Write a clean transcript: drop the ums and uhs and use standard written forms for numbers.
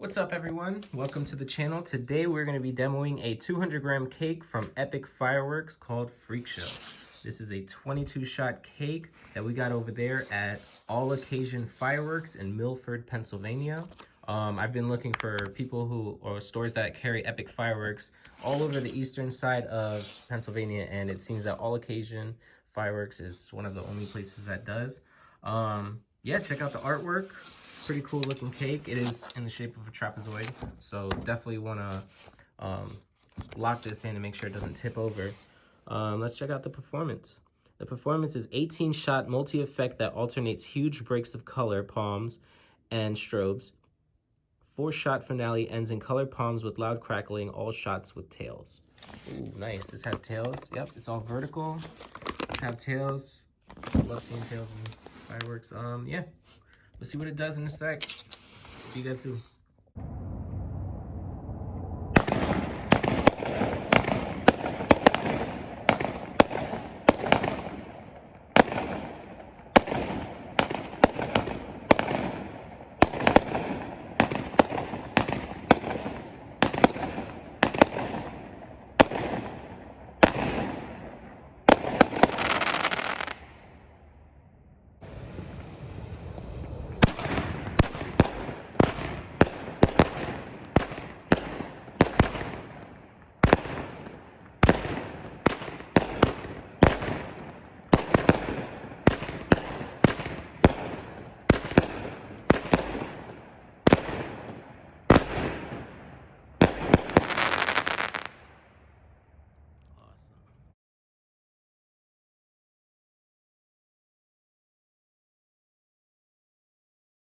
What's up everyone? Welcome to the channel. Today we're going to be demoing a 200-gram cake from Epic Fireworks called Freak Show. This is a 22-shot cake that we got over there at All Occasions Fireworks in Milford, Pennsylvania. I've been looking for people or stores that carry Epic Fireworks all over the eastern side of Pennsylvania, and it seems that All Occasion Fireworks is one of the only places that does. Yeah, check out the artwork. Pretty cool looking cake. It is in the shape of a trapezoid, so definitely want to lock this in and make sure it doesn't tip over. Let's check out the performance. The performance is 18-shot multi-effect that alternates huge breaks of color palms and strobes. 4-shot finale ends in color palms with loud crackling, all shots with tails. Ooh, nice. This has tails. Yep, it's all vertical. Let's have tails. Love seeing tails in fireworks. Yeah. We'll see what it does in a sec. See you guys soon.